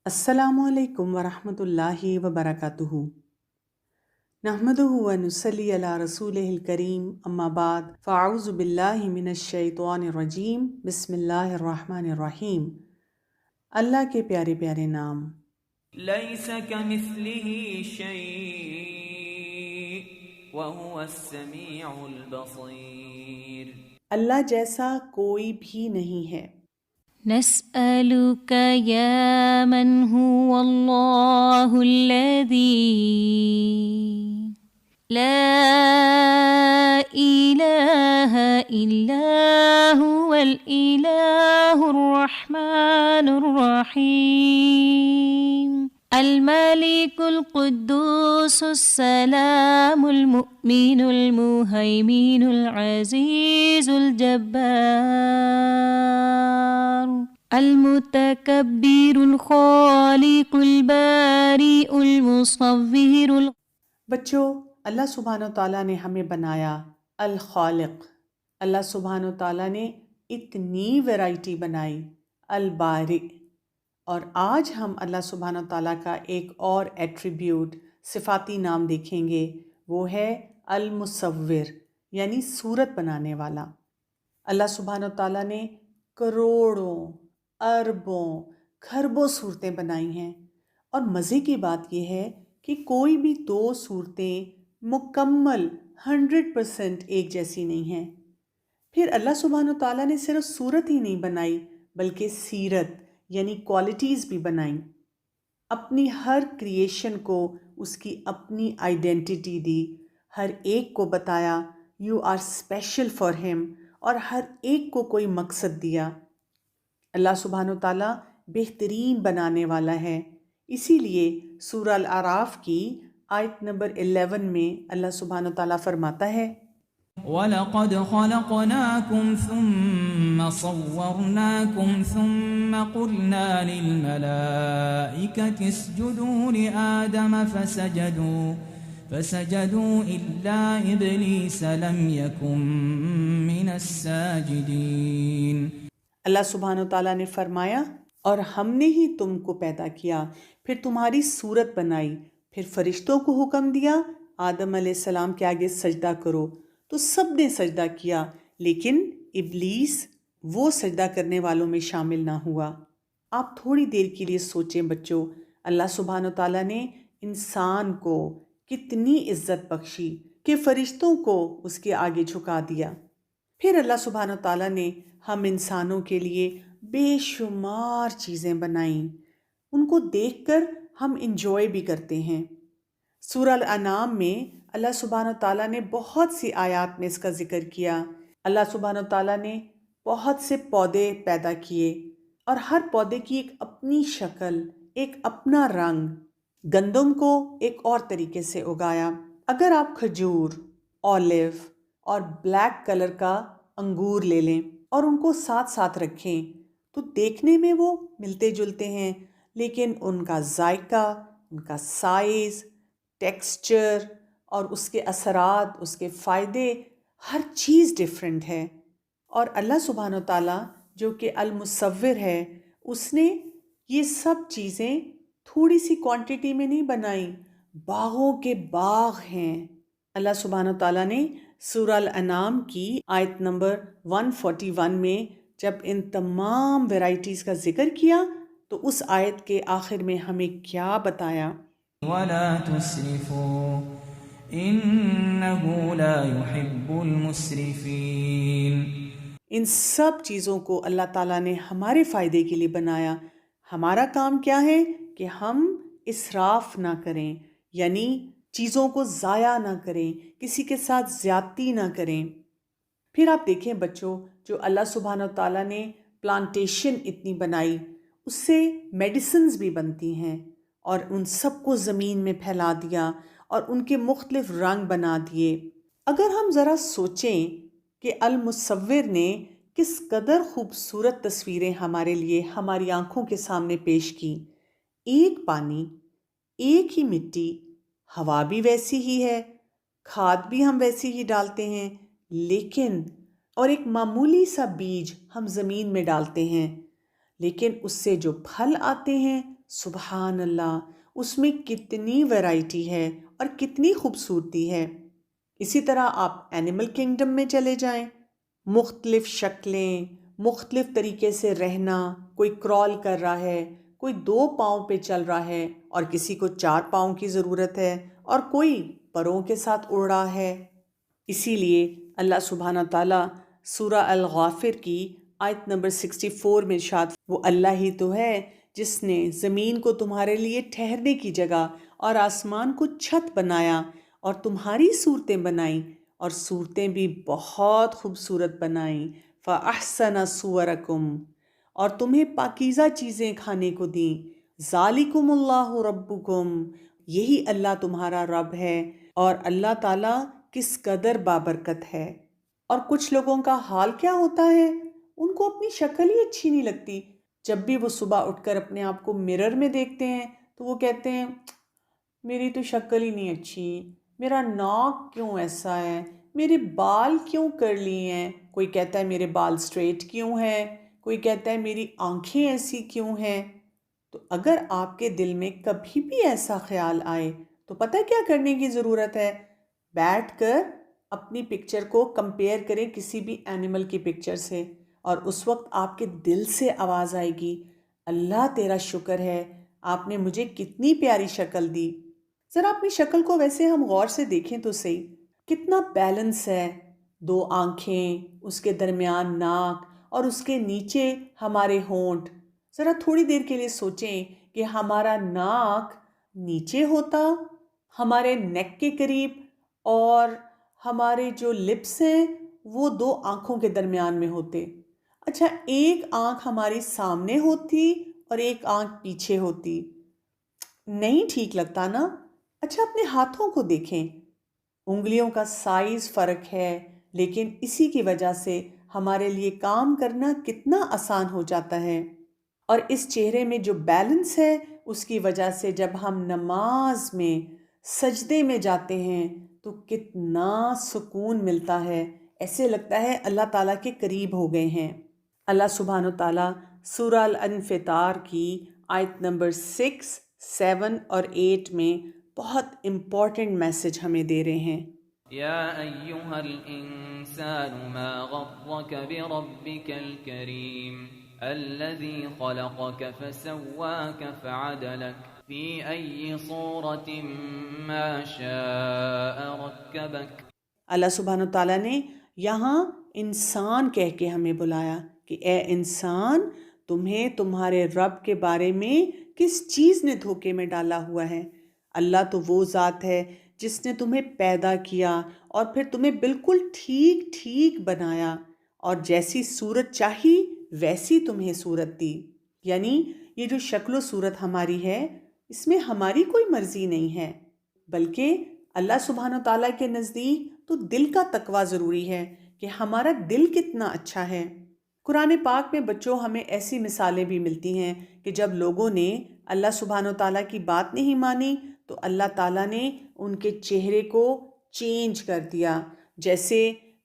السلام علیکم ورحمۃ اللہ وبرکاتہ۔ نحمدہ ونصلی علی رسولہ الکریم، اما بعد فاعوذ باللہ من الشیطان الرجیم، بسم اللہ الرحمن الرحیم۔ اللہ کے پیارے پیارے نام۔ لیس کمثلہ شیء وہو السمیع البصیر۔ اللہ جیسا کوئی بھی نہیں ہے۔ نسألك يا من هو الله الذي لا إله إلا هو الإله الرحمن الرحيم الملك القدوس السلام المؤمن المهيمن العزيز الجبار المتكبر الخالق البارئ المصور بچوں، اللہ سبحانہ و تعالیٰ نے ہمیں بنایا الخالق۔ اللہ سبحانہ و تعالیٰ نے اتنی ویرائٹی بنائی، البارئ۔ اور آج ہم اللہ سبحانہ و تعالیٰ کا ایک اور ایٹریبیوٹ، صفاتی نام دیکھیں گے، وہ ہے المصور، یعنی صورت بنانے والا۔ اللہ سبحانہ و تعالیٰ نے کروڑوں، اربوں، کھربوں صورتیں بنائی ہیں، اور مزے کی بات یہ ہے کہ کوئی بھی دو صورتیں مکمل 100% ایک جیسی نہیں ہیں۔ پھر اللہ سبحانہ و تعالیٰ نے صرف صورت ہی نہیں بنائی بلکہ سیرت یعنی کوالٹیز بھی بنائیں۔ اپنی ہر کریشن کو اس کی اپنی آئیڈینٹیٹی دی، ہر ایک کو بتایا یو آر اسپیشل فار ہم، اور ہر ایک کو کوئی مقصد دیا۔ اللہ سبحانہ و تعالیٰ بہترین بنانے والا ہے، اسی لیے سورہ الاعراف کی آیت نمبر 11 میں اللہ سبحانہ و تعالیٰ فرماتا ہے وَلَقَدْ خَلَقْنَاكُمْ ثُمَّ صَوَّرْنَاكُمْ ثُمَّ قُلْنَا لِلْمَلَائِكَةِ اسْجُدُوا لِآدَمَ فَسَجَدُوا إِلَّا إِبْلِيسَ لَمْ يَكُنْ مِنَ السَّاجِدِينَ۔ اللہ سبحانہ و تعالیٰ نے فرمایا، اور ہم نے ہی تم کو پیدا کیا، پھر تمہاری صورت بنائی، پھر فرشتوں کو حکم دیا آدم علیہ السلام کے آگے سجدہ کرو، تو سب نے سجدہ کیا، لیکن ابلیس وہ سجدہ کرنے والوں میں شامل نہ ہوا۔ آپ تھوڑی دیر کے لیے سوچیں بچوں، اللہ سبحانہ و تعالیٰ نے انسان کو کتنی عزت بخشی کہ فرشتوں کو اس کے آگے جھکا دیا۔ پھر اللہ سبحانہ و تعالیٰ نے ہم انسانوں کے لیے بے شمار چیزیں بنائیں، ان کو دیکھ کر ہم انجوائے بھی کرتے ہیں۔ سورہ الانعام میں اللہ سبحانہ و تعالیٰ نے بہت سی آیات میں اس کا ذکر کیا۔ اللہ سبحانہ و تعالیٰ نے بہت سے پودے پیدا کیے، اور ہر پودے کی ایک اپنی شکل، ایک اپنا رنگ۔ گندم کو ایک اور طریقے سے اگایا۔ اگر آپ کھجور، اولیو اور بلیک کلر کا انگور لے لیں اور ان کو ساتھ ساتھ رکھیں تو دیکھنے میں وہ ملتے جلتے ہیں، لیکن ان کا ذائقہ، ان کا سائز، ٹیکسچر اور اس کے اثرات، اس کے فائدے، ہر چیز ڈیفرنٹ ہے۔ اور اللہ سبحانہ و تعالیٰ جو کہ المصور ہے، اس نے یہ سب چیزیں تھوڑی سی کوانٹٹی میں نہیں بنائیں، باغوں کے باغ ہیں۔ اللہ سبحانہ و تعالیٰ نے سورہ الانعام کی آیت نمبر 141 میں جب ان تمام ویرائٹیز کا ذکر کیا تو اس آیت کے آخر میں ہمیں کیا بتایا؟ وَلَا تُسْرِفُوا إِنَّهُ لَا يُحِبُّ الْمُسْرِفِينَ۔ ان سب چیزوں کو اللہ تعالیٰ نے ہمارے فائدے کے لیے بنایا۔ ہمارا کام کیا ہے کہ ہم اسراف نہ کریں، یعنی چیزوں کو ضائع نہ کریں، کسی کے ساتھ زیادتی نہ کریں۔ پھر آپ دیکھیں بچوں، جو اللہ سبحانہ و تعالیٰ نے پلانٹیشن اتنی بنائی، اس سے میڈیسنز بھی بنتی ہیں، اور ان سب کو زمین میں پھیلا دیا اور ان کے مختلف رنگ بنا دیے۔ اگر ہم ذرا سوچیں کہ المصور نے کس قدر خوبصورت تصویریں ہمارے لیے ہماری آنکھوں کے سامنے پیش کی، ایک پانی، ایک ہی مٹی، ہوا بھی ویسی ہی ہے، کھاد بھی ہم ویسی ہی ڈالتے ہیں، لیکن اور ایک معمولی سا بیج ہم زمین میں ڈالتے ہیں، لیکن اس سے جو پھل آتے ہیں سبحان اللہ، اس میں کتنی ویرائٹی ہے اور کتنی خوبصورتی ہے۔ اسی طرح آپ اینیمل کنگڈم میں چلے جائیں، مختلف شکلیں، مختلف طریقے سے رہنا، کوئی کرال کر رہا ہے، کوئی 2 پاؤں پہ چل رہا ہے اور کسی کو 4 پاؤں کی ضرورت ہے، اور کوئی پروں کے ساتھ اڑ رہا ہے۔ اسی لیے اللہ سبحانہ تعالیٰ سورہ الغافر کی آیت نمبر 64 میں ارشاد، وہ اللہ ہی تو ہے جس نے زمین کو تمہارے لیے ٹھہرنے کی جگہ اور آسمان کو چھت بنایا اور تمہاری صورتیں بنائیں، اور صورتیں بھی بہت خوبصورت بنائیں، فَأَحْسَنَ صُوَرَكُمْ، اور تمہیں پاکیزہ چیزیں کھانے کو دیں، ذَلِكُمُ اللَّهُ رَبُّكُمْ، یہی اللہ تمہارا رب ہے، اور اللہ تعالیٰ کس قدر بابرکت ہے۔ اور کچھ لوگوں کا حال کیا ہوتا ہے، ان کو اپنی شکل ہی اچھی نہیں لگتی۔ جب بھی وہ صبح اٹھ کر اپنے آپ کو مرر میں دیکھتے ہیں تو وہ کہتے ہیں میری تو شکل ہی نہیں اچھی، میرا ناک کیوں ایسا ہے، میرے بال کیوں کرلی ہیں، کوئی کہتا ہے میرے بال سٹریٹ کیوں ہیں، کوئی کہتا ہے میری آنکھیں ایسی کیوں ہیں۔ تو اگر آپ کے دل میں کبھی بھی ایسا خیال آئے تو پتہ کیا کرنے کی ضرورت ہے؟ بیٹھ کر اپنی پکچر کو کمپیئر کریں کسی بھی اینیمل کی پکچر سے، اور اس وقت آپ کے دل سے آواز آئے گی، اللہ تیرا شکر ہے، آپ نے مجھے کتنی پیاری شکل دی۔ ذرا اپنی شکل کو ویسے ہم غور سے دیکھیں تو صحیح، کتنا بیلنس ہے، 2 آنکھیں، اس کے درمیان ناک، اور اس کے نیچے ہمارے ہونٹ۔ ذرا تھوڑی دیر کے لیے سوچیں کہ ہمارا ناک نیچے ہوتا ہمارے نیک کے قریب، اور ہمارے جو لپس ہیں وہ 2 آنکھوں کے درمیان میں ہوتے۔ اچھا، ایک آنکھ ہماری سامنے ہوتی اور ایک آنکھ پیچھے ہوتی، نہیں ٹھیک لگتا نا؟ اچھا، اپنے ہاتھوں کو دیکھیں، انگلیوں کا سائز فرق ہے، لیکن اسی کی وجہ سے ہمارے لیے کام کرنا کتنا آسان ہو جاتا ہے۔ اور اس چہرے میں جو بیلنس ہے اس کی وجہ سے جب ہم نماز میں سجدے میں جاتے ہیں تو کتنا سکون ملتا ہے، ایسے لگتا ہے اللہ تعالیٰ کے قریب ہو گئے ہیں۔ اللہ سبحانہ وتعالیٰ سورہ الانفطار کی آیت نمبر 6، 7 اور 8 میں بہت امپورٹنٹ میسج ہمیں دے رہے ہیں۔ یا ایہا الانسان ما غرک بربک الکریم الذی خلقک فسواک فعدلک فی ای صورت ما شاء رکبک۔ اللہ سبحانہ تعالیٰ نے یہاں انسان کہہ کے ہمیں بلایا کہ اے انسان، تمہیں تمہارے رب کے بارے میں کس چیز نے دھوکے میں ڈالا ہوا ہے؟ اللہ تو وہ ذات ہے جس نے تمہیں پیدا کیا اور پھر تمہیں بالکل ٹھیک ٹھیک بنایا، اور جیسی صورت چاہی ویسی تمہیں صورت دی۔ یعنی یہ جو شکل و صورت ہماری ہے اس میں ہماری کوئی مرضی نہیں ہے، بلکہ اللہ سبحانہ تعالیٰ کے نزدیک تو دل کا تقویٰ ضروری ہے کہ ہمارا دل کتنا اچھا ہے۔ قرآن پاک میں بچوں ہمیں ایسی مثالیں بھی ملتی ہیں کہ جب لوگوں نے اللہ سبحانہ تعالیٰ کی بات نہیں مانی تو اللہ تعالیٰ نے ان کے چہرے کو چینج کر دیا۔ جیسے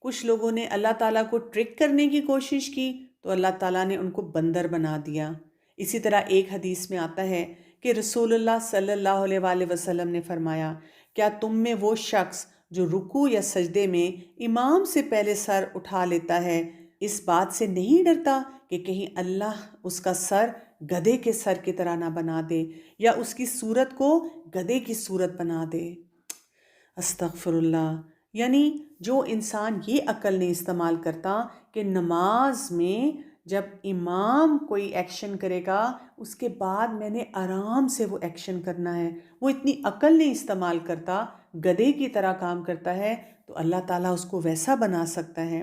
کچھ لوگوں نے اللہ تعالیٰ کو ٹرک کرنے کی کوشش کی تو اللہ تعالیٰ نے ان کو بندر بنا دیا۔ اسی طرح ایک حدیث میں آتا ہے کہ رسول اللہ صلی اللہ علیہ وآلہ وسلم نے فرمایا، کیا تم میں وہ شخص جو رکوع یا سجدے میں امام سے پہلے سر اٹھا لیتا ہے اس بات سے نہیں ڈرتا کہ کہیں اللہ اس کا سر گدھے کے سر کی طرح نہ بنا دے یا اس کی صورت کو گدھے کی صورت بنا دے؟ استغفر اللہ۔ یعنی جو انسان یہ عقل نہیں استعمال کرتا کہ نماز میں جب امام کوئی ایکشن کرے گا اس کے بعد میں نے آرام سے وہ ایکشن کرنا ہے، وہ اتنی عقل نہیں استعمال کرتا، گدھے کی طرح کام کرتا ہے، تو اللہ تعالیٰ اس کو ویسا بنا سکتا ہے۔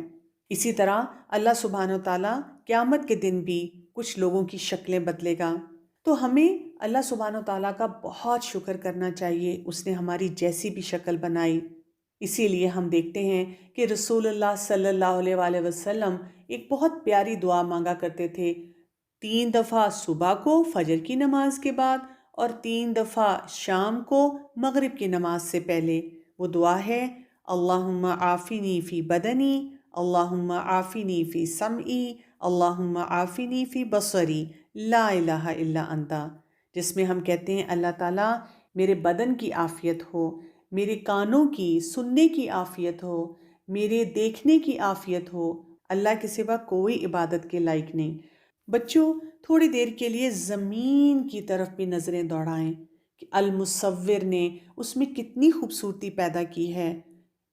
اسی طرح اللہ سبحانہ وتعالیٰ قیامت کے دن بھی کچھ لوگوں کی شکلیں بدلے گا، تو ہمیں اللہ سبحانہ وتعالیٰ کا بہت شکر کرنا چاہیے، اس نے ہماری جیسی بھی شکل بنائی۔ اسی لیے ہم دیکھتے ہیں کہ رسول اللہ صلی اللہ علیہ وآلہ وسلم ایک بہت پیاری دعا مانگا کرتے تھے، 3 دفعہ صبح کو فجر کی نماز کے بعد اور 3 دفعہ شام کو مغرب کی نماز سے پہلے۔ وہ دعا ہے، اللہم عافنی فی بدنی، اللہم عافنی فی سمعی، اللہم عافنی فی بصری، لا الہ الا انت۔ جس میں ہم کہتے ہیں اللہ تعالیٰ میرے بدن کی عافیت ہو، میرے کانوں کی سننے کی عافیت ہو، میرے دیکھنے کی عافیت ہو، اللہ کے سوا کوئی عبادت کے لائق نہیں۔ بچوں، تھوڑی دیر کے لیے زمین کی طرف بھی نظریں دوڑائیں کہ المصور نے اس میں کتنی خوبصورتی پیدا کی ہے۔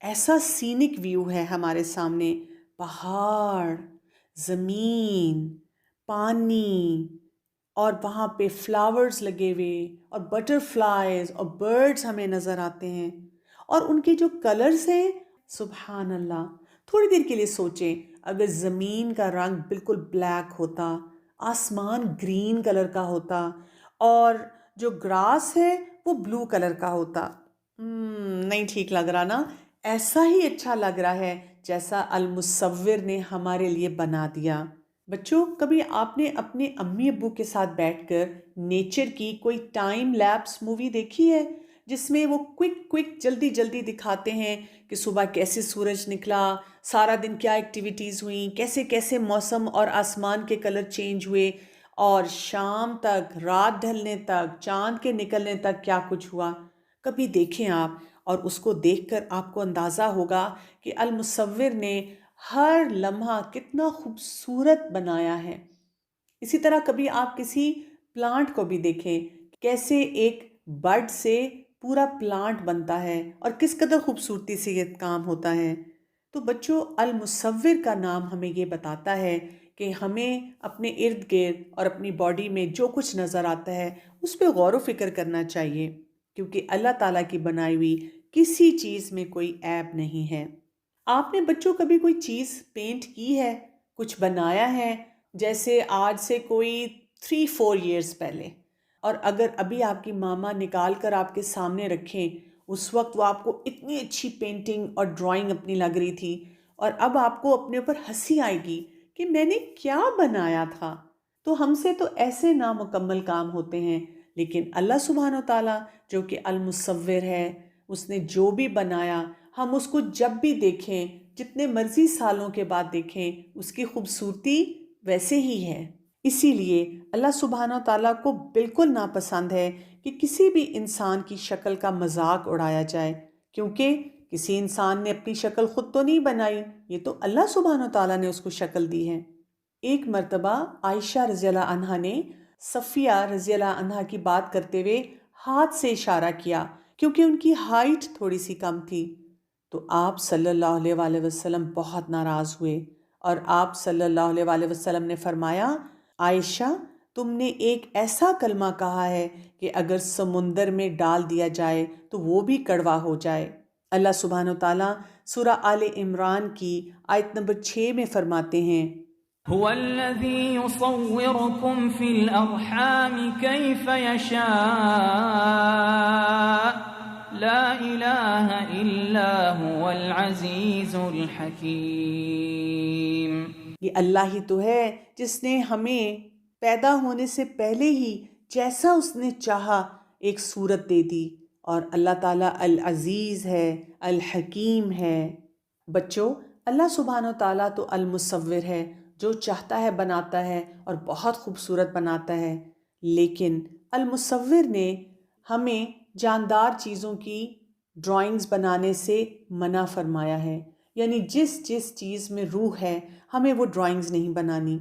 ایسا سینک ویو ہے ہمارے سامنے، پہاڑ، زمین، پانی، اور وہاں پہ فلاورز لگے ہوئے اور بٹر فلائز اور برڈز ہمیں نظر آتے ہیں، اور ان کے جو کلرز ہیں، سبحان اللہ۔ تھوڑی دیر کے لیے سوچیں، اگر زمین کا رنگ بالکل بلیک ہوتا، آسمان گرین کلر کا ہوتا، اور جو گراس ہے وہ بلو کلر کا ہوتا، نہیں ٹھیک لگ رہا نا؟ ایسا ہی اچھا لگ رہا ہے جیسا المصور نے ہمارے لیے بنا دیا۔ بچوں، کبھی آپ نے اپنے امی ابو کے ساتھ بیٹھ کر نیچر کی کوئی ٹائم لیپس مووی دیکھی ہے، جس میں وہ کوئک جلدی جلدی دکھاتے ہیں کہ صبح کیسے سورج نکلا، سارا دن کیا ایکٹیویٹیز ہوئیں، کیسے کیسے موسم اور آسمان کے کلر چینج ہوئے، اور شام تک، رات ڈھلنے تک، چاند کے نکلنے تک کیا کچھ ہوا؟ کبھی دیکھیں آپ، اور اس کو دیکھ کر آپ کو اندازہ ہوگا کہ المصور نے ہر لمحہ کتنا خوبصورت بنایا ہے۔ اسی طرح کبھی آپ کسی پلانٹ کو بھی دیکھیں، کیسے ایک بڈ سے پورا پلانٹ بنتا ہے اور کس قدر خوبصورتی سے یہ کام ہوتا ہے۔ تو بچوں، المصور کا نام ہمیں یہ بتاتا ہے کہ ہمیں اپنے ارد گرد اور اپنی باڈی میں جو کچھ نظر آتا ہے اس پہ غور و فکر کرنا چاہیے، کیونکہ اللہ تعالیٰ کی بنائی ہوئی کسی چیز میں کوئی عیب نہیں ہے۔ آپ نے بچوں کبھی کوئی چیز پینٹ کی ہے، کچھ بنایا ہے، جیسے آج سے کوئی 3-4 ایئرز پہلے، اور اگر ابھی آپ کی ماما نکال کر آپ کے سامنے رکھیں، اس وقت وہ آپ کو اتنی اچھی پینٹنگ اور ڈرائنگ اپنی لگ رہی تھی، اور اب آپ کو اپنے اوپر ہنسی آئے گی کہ میں نے کیا بنایا تھا؟ تو ہم سے تو ایسے نامکمل کام ہوتے ہیں، لیکن اللہ سبحانہ و تعالیٰ جو کہ المصور ہے، اس نے جو بھی بنایا، ہم اس کو جب بھی دیکھیں، جتنے مرضی سالوں کے بعد دیکھیں، اس کی خوبصورتی ویسے ہی ہے۔ اسی لیے اللہ سبحانہ و تعالیٰ کو بالکل ناپسند ہے کہ کسی بھی انسان کی شکل کا مذاق اڑایا جائے، کیونکہ کسی انسان نے اپنی شکل خود تو نہیں بنائی، یہ تو اللہ سبحانہ و تعالیٰ نے اس کو شکل دی ہے۔ ایک مرتبہ عائشہ رضی اللہ عنہا نے صفیہ رضی اللہ عنہا کی بات کرتے ہوئے ہاتھ سے اشارہ کیا، کیونکہ ان کی ہائٹ تھوڑی سی کم تھی، تو آپ صلی اللہ علیہ وآلہ وسلم بہت ناراض ہوئے، اور آپ صلی اللہ علیہ وآلہ وسلم نے فرمایا، عائشہ، تم نے ایک ایسا کلمہ کہا ہے کہ اگر سمندر میں ڈال دیا جائے تو وہ بھی کڑوا ہو جائے۔ اللہ سبحانہ و تعالیٰ سورہ آل عمران کی آیت نمبر 6 میں فرماتے ہیں، هو الذي يصوركم في الأرحام كيف يشاء لا إله إلا هو العزيز الحكيم۔ یہ اللہ ہی تو ہے جس نے ہمیں پیدا ہونے سے پہلے ہی جیسا اس نے چاہا ایک صورت دے دی، اور اللہ تعالیٰ العزیز ہے، الحکیم ہے۔ بچوں، اللہ سبحانہ و تعالیٰ تو المصور ہے، جو چاہتا ہے بناتا ہے اور بہت خوبصورت بناتا ہے، لیکن المصور نے ہمیں جاندار چیزوں کی ڈرائنگز بنانے سے منع فرمایا ہے، یعنی جس چیز میں روح ہے ہمیں وہ ڈرائنگز نہیں بنانی،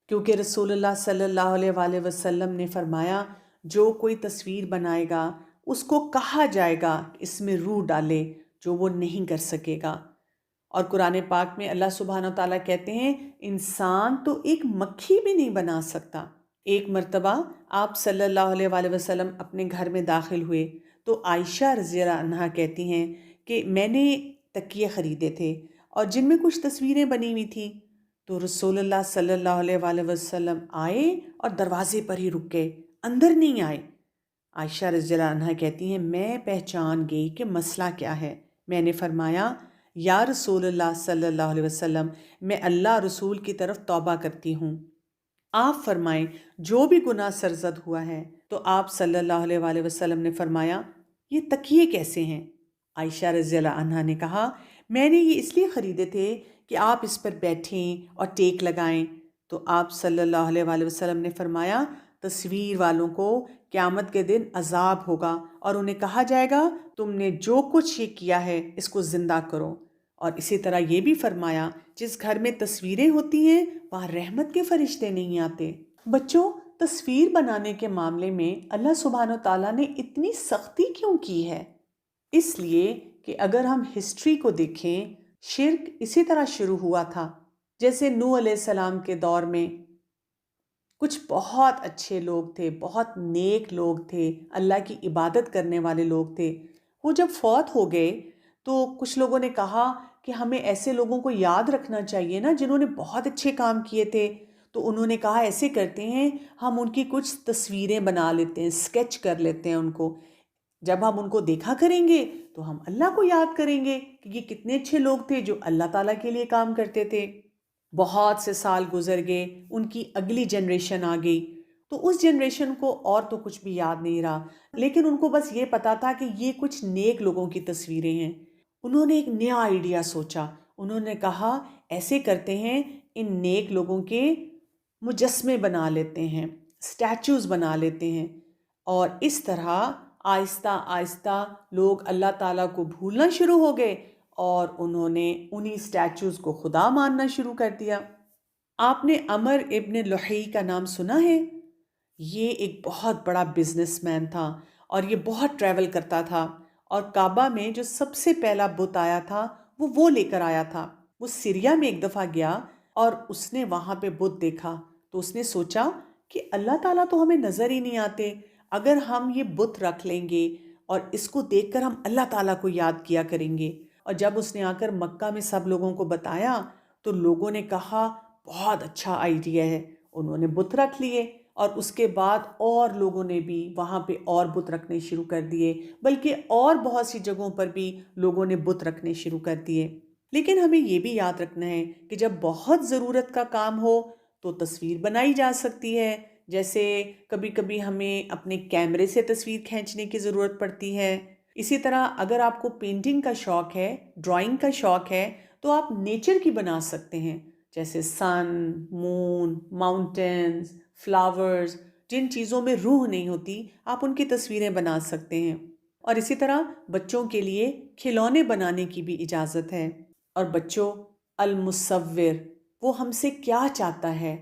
کیونکہ رسول اللہ صلی اللہ علیہ وآلہ وسلم نے فرمایا، جو کوئی تصویر بنائے گا اس کو کہا جائے گا اس میں روح ڈالے، جو وہ نہیں کر سکے گا۔ اور قرآن پاک میں اللہ سبحانہ تعالیٰ کہتے ہیں، انسان تو ایک مکھی بھی نہیں بنا سکتا۔ ایک مرتبہ آپ صلی اللہ علیہ وآلہ وسلم اپنے گھر میں داخل ہوئے تو عائشہ رضی اللہ عنہا کہتی ہیں کہ میں نے تکیے خریدے تھے اور جن میں کچھ تصویریں بنی ہوئی تھیں، تو رسول اللہ صلی اللہ علیہ وآلہ وسلم آئے اور دروازے پر ہی رک گئے، اندر نہیں آئے۔ عائشہ رضی اللہ عنہا کہتی ہیں، میں پہچان گئی کہ مسئلہ کیا ہے۔ میں نے فرمایا، یا رسول اللہ صلی اللہ علیہ وسلم، میں اللہ رسول کی طرف توبہ کرتی ہوں، آپ فرمائیں جو بھی گناہ سرزد ہوا ہے۔ تو آپ صلی اللہ علیہ وآلہ وسلم نے فرمایا، یہ تکیے کیسے ہیں؟ عائشہ رضی اللہ عنہا نے کہا، میں نے یہ اس لیے خریدے تھے کہ آپ اس پر بیٹھیں اور ٹیک لگائیں۔ تو آپ صلی اللہ علیہ وآلہ وسلم نے فرمایا، تصویر والوں کو قیامت کے دن عذاب ہوگا اور انہیں کہا جائے گا تم نے جو کچھ یہ کیا ہے اس کو زندہ کرو۔ اور اسی طرح یہ بھی فرمایا جس گھر میں تصویریں ہوتی ہیں وہاں رحمت کے فرشتے نہیں آتے۔ بچوں، تصویر بنانے کے معاملے میں اللہ سبحانہ و تعالیٰ نے اتنی سختی کیوں کی ہے؟ اس لیے کہ اگر ہم ہسٹری کو دیکھیں، شرک اسی طرح شروع ہوا تھا۔ جیسے نوح علیہ السلام کے دور میں کچھ بہت اچھے لوگ تھے، بہت نیک لوگ تھے، اللہ کی عبادت کرنے والے لوگ تھے۔ وہ جب فوت ہو گئے تو کچھ لوگوں نے کہا کہ ہمیں ایسے لوگوں کو یاد رکھنا چاہیے نا جنہوں نے بہت اچھے کام کیے تھے۔ تو انہوں نے کہا ایسے کرتے ہیں، ہم ان کی کچھ تصویریں بنا لیتے ہیں، اسکیچ کر لیتے ہیں ان کو۔ جب ہم ان کو دیکھا کریں گے تو ہم اللہ کو یاد کریں گے کہ یہ کتنے اچھے لوگ تھے جو اللہ تعالیٰ کے لیے کام کرتے تھے۔ بہت سے سال گزر گئے، ان کی اگلی جنریشن آ گئی، تو اس جنریشن کو اور تو کچھ بھی یاد نہیں رہا، لیکن ان کو بس یہ پتا تھا کہ یہ کچھ نیک لوگوں کی تصویریں ہیں۔ انہوں نے ایک نیا آئیڈیا سوچا، انہوں نے کہا ایسے کرتے ہیں، ان نیک لوگوں کے مجسمے بنا لیتے ہیں، اسٹیچوز بنا لیتے ہیں، اور اس طرح آہستہ آہستہ لوگ اللہ تعالیٰ کو بھولنا شروع ہو گئے اور انہوں نے انہی اسٹیچوز کو خدا ماننا شروع کر دیا۔ آپ نے عمر ابن لحی کا نام سنا ہے؟ یہ ایک بہت بڑا بزنس مین تھا اور یہ بہت ٹریول کرتا تھا، اور کعبہ میں جو سب سے پہلا بت آیا تھا وہ لے کر آیا تھا۔ وہ سیریا میں ایک دفعہ گیا اور اس نے وہاں پہ بت دیکھا تو اس نے سوچا کہ اللہ تعالیٰ تو ہمیں نظر ہی نہیں آتے، اگر ہم یہ بت رکھ لیں گے اور اس کو دیکھ کر ہم اللہ تعالیٰ کو یاد کیا کریں گے۔ اور جب اس نے آ کر مکہ میں سب لوگوں کو بتایا تو لوگوں نے کہا بہت اچھا آئیڈیا ہے، انہوں نے بت رکھ لیے، اور اس کے بعد اور لوگوں نے بھی وہاں پہ اور بت رکھنے شروع کر دیے، بلکہ اور بہت سی جگہوں پر بھی لوگوں نے بت رکھنے شروع کر دیے۔ لیکن ہمیں یہ بھی یاد رکھنا ہے کہ جب بہت ضرورت کا کام ہو تو تصویر بنائی جا سکتی ہے، جیسے کبھی کبھی ہمیں اپنے کیمرے سے تصویر کھینچنے کی ضرورت پڑتی ہے۔ اسی طرح اگر آپ کو پینٹنگ کا شوق ہے، ڈرائنگ کا شوق ہے، تو آپ نیچر کی بنا سکتے ہیں، جیسے سن، مون، ماؤنٹینز، فلاورز، جن چیزوں میں روح نہیں ہوتی آپ ان کی تصویریں بنا سکتے ہیں۔ اور اسی طرح بچوں کے لیے کھلونے بنانے کی بھی اجازت ہے۔ اور بچوں، المصور وہ ہم سے کیا چاہتا ہے؟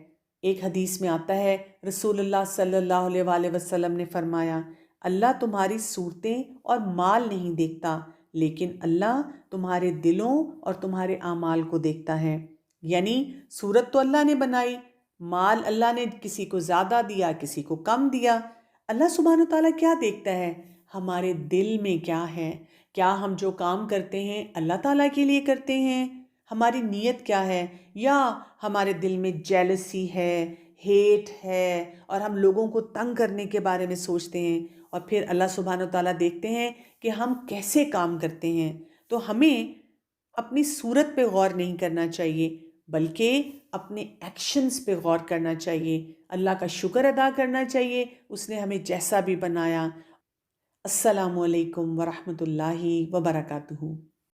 ایک حدیث میں آتا ہے، رسول اللہ صلی اللہ علیہ وآلہ وسلم نے فرمایا، اللہ تمہاری صورتیں اور مال نہیں دیکھتا، لیکن اللہ تمہارے دلوں اور تمہارے اعمال کو دیکھتا ہے۔ یعنی صورت تو اللہ نے بنائی، مال اللہ نے کسی کو زیادہ دیا، کسی کو کم دیا، اللہ سبحانہ تعالیٰ کیا دیکھتا ہے؟ ہمارے دل میں کیا ہے؟ کیا ہم جو کام کرتے ہیں اللہ تعالیٰ کے لیے کرتے ہیں؟ ہماری نیت کیا ہے؟ یا ہمارے دل میں جیلسی ہے، ہیٹ ہے، اور ہم لوگوں کو تنگ کرنے کے بارے میں سوچتے ہیں، اور پھر اللہ سبحانہ تعالیٰ دیکھتے ہیں کہ ہم کیسے کام کرتے ہیں۔ تو ہمیں اپنی صورت پہ غور نہیں کرنا چاہیے، بلکہ اپنے ایکشنز پہ غور کرنا چاہیے، اللہ کا شکر ادا کرنا چاہیے اس نے ہمیں جیسا بھی بنایا۔ السلام علیکم ورحمۃ اللہ وبرکاتہ۔